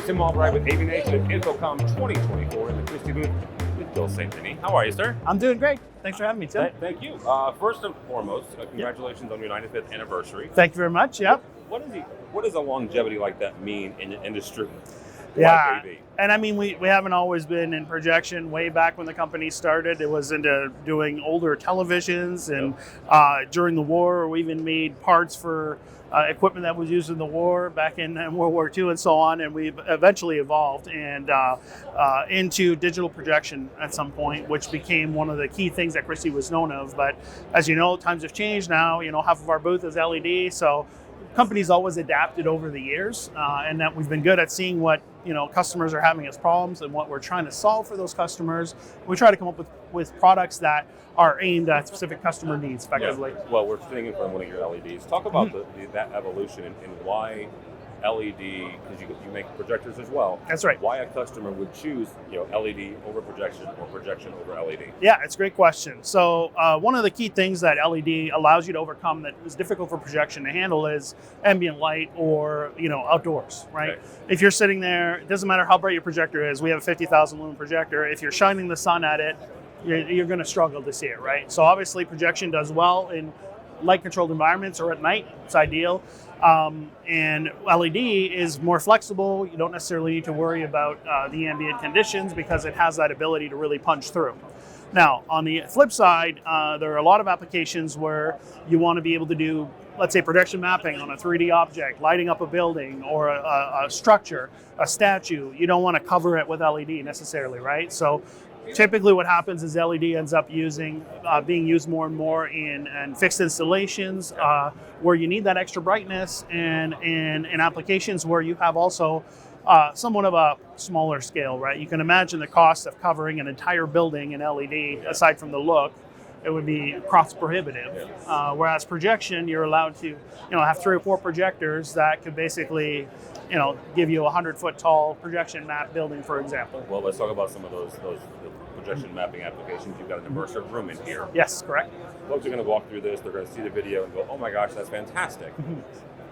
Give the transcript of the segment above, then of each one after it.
Tim Albright with AVNation at InfoComm 2024 in the Christie booth with Bill St. Denis. How are you, sir? I'm doing great. Thanks for having me, Tim. Thank you. First and foremost, congratulations on your 95th anniversary. Thank you very much. Yep. What does a longevity like that mean in the industry? Yeah. Like AV? And I mean, we haven't always been in projection. Way back when the company started, it was into doing older televisions. And during the war, we even made parts for equipment that was used in the war back in World War II and so on. And we eventually evolved and into digital projection at some point, which became one of the key things that Christie was known of. But as you know, times have changed now. You know, half of our booth is LED. So companies always adapted over the years, and that we've been good at seeing what customers are having as problems and what we're trying to solve for those customers. We try to come up with products that are aimed at specific customer needs effectively. Yeah. Well, we're sitting in front of one of your LEDs. Talk about that evolution and why LED, because you make projectors as well. That's right. Why a customer would choose LED over projection or projection over LED? Yeah, it's a great question. So one of the key things that LED allows you to overcome that is difficult for projection to handle is ambient light or outdoors, right? Okay. If you're sitting there, it doesn't matter how bright your projector is. We have a 50,000 lumen projector. If you're shining the sun at it, you're going to struggle to see it, right? So obviously projection does well in light-controlled environments or at night. It's ideal. And LED is more flexible. You don't necessarily need to worry about the ambient conditions because it has that ability to really punch through. Now, on the flip side, there are a lot of applications where you want to be able to do, let's say, projection mapping on a 3D object, lighting up a building or a structure, a statue. You don't want to cover it with LED necessarily, right? So typically what happens is LED ends up being used more and more in fixed installations where you need that extra brightness and in applications where you have also somewhat of a smaller scale, right? You can imagine the cost of covering an entire building in LED, aside from the look, it would be cost prohibitive. Whereas projection, you're allowed to have 3 or 4 projectors that could basically give you a 100-foot tall projection map building, for example. Well, let's talk about some of those projection mapping applications. You've got an immersive room in here. Yes, correct. Folks are going to walk through this, they're going to see the video and go, oh my gosh, that's fantastic.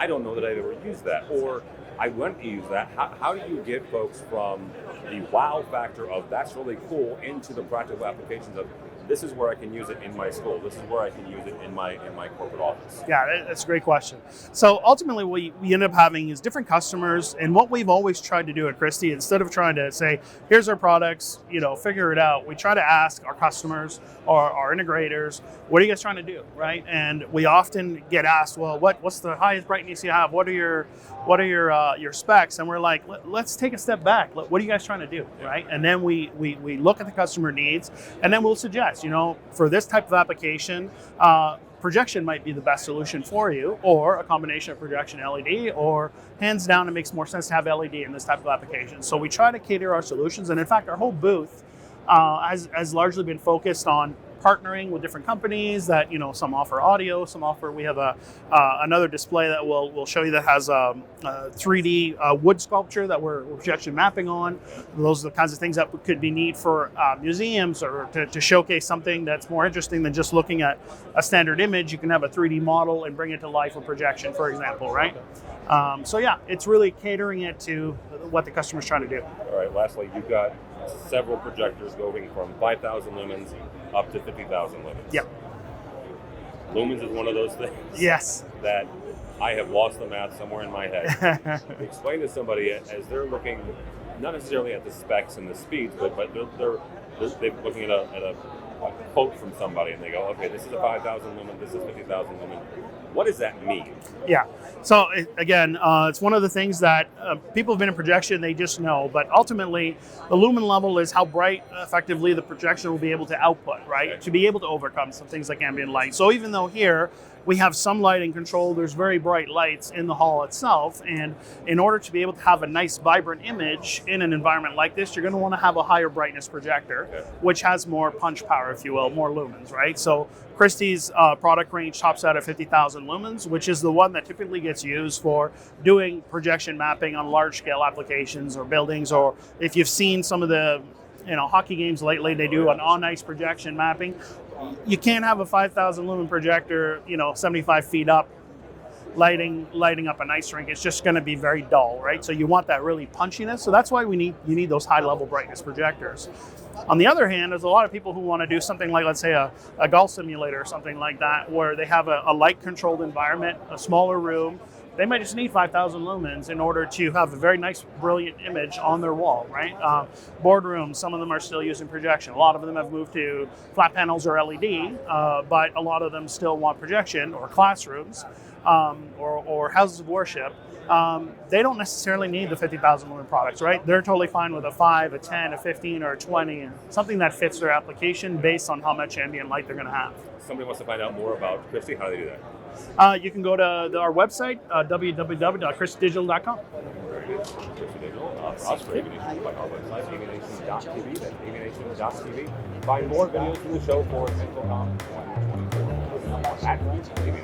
I don't know that I've ever used that. Or I want to use that. How do you get folks from the wow factor of that's really cool into the practical applications of this is where I can use it in my school. This is where I can use it in my corporate office. Yeah, that's a great question. So ultimately what we end up having is different customers, and what we've always tried to do at Christie, instead of trying to say, here's our products, figure it out, we try to ask our customers or our integrators, what are you guys trying to do, right? And we often get asked, well, what's the highest brightness you have? What are your specs? And we're like, let's take a step back. What are you guys trying to do, right? And then we look at the customer needs, and then we'll suggest, for this type of application, projection might be the best solution for you, or a combination of projection and LED, or hands down, it makes more sense to have LED in this type of application. So we try to cater our solutions, and in fact, our whole booth has largely been focused on partnering with different companies that some offer audio, we have another display that we'll show you that has a 3D wood sculpture that we're projection mapping on. Those are the kinds of things that could be neat for museums or to showcase something that's more interesting than just looking at a standard image. You can have a 3D model and bring it to life with projection, for example, right? So yeah, it's really catering it to what the customer's trying to do. All right, lastly, you've got several projectors going from 5,000 lumens up to 50,000 lumens. Yep. Lumens is one of those things. Yes. That I have lost the math somewhere in my head. Explain to somebody as they're looking, not necessarily at the specs and the speeds, but they're looking at a quote from somebody and they go, okay, this is a 5,000 lumen, this is 50,000 lumen. What does that mean? Yeah. So again, it's one of the things that people have been in projection, they just know, but ultimately the lumen level is how bright effectively the projection will be able to output, right? Okay. To be able to overcome some things like ambient light. So even though here we have some lighting control, there's very bright lights in the hall itself, and in order to be able to have a nice vibrant image in an environment like this, you're going to want to have a higher brightness projector, which has more punch power, if you will, more lumens, right? So Christie's product range tops out at 50,000 lumens, which is the one that typically gets used for doing projection mapping on large scale applications or buildings, or if you've seen some of the hockey games lately, they do an on-ice projection mapping. You can't have a 5,000 lumen projector, 75 feet up lighting up an ice rink, it's just going to be very dull, right? So you want that really punchiness. So that's why you need those high level brightness projectors. On the other hand, there's a lot of people who want to do something like, let's say, a golf simulator or something like that, where they have a light controlled environment, a smaller room. They might just need 5,000 lumens in order to have a very nice, brilliant image on their wall, right? Boardrooms, some of them are still using projection. A lot of them have moved to flat panels or LED, but a lot of them still want projection, or classrooms, or houses of worship. They don't necessarily need the 50,000 lumen products, right? They're totally fine with a 5, a 10, a 15, or a 20, something that fits their application based on how much ambient light they're going to have. Somebody wants to find out more about Christie, how do they do that? You can go to our website, www.christiedigital.com. Very good. Christie Digital. For us, for AVNation, by our website, avnation.tv. That's avnation.tv. Find more videos from the show for InfoComm 2024 at avnation.tv.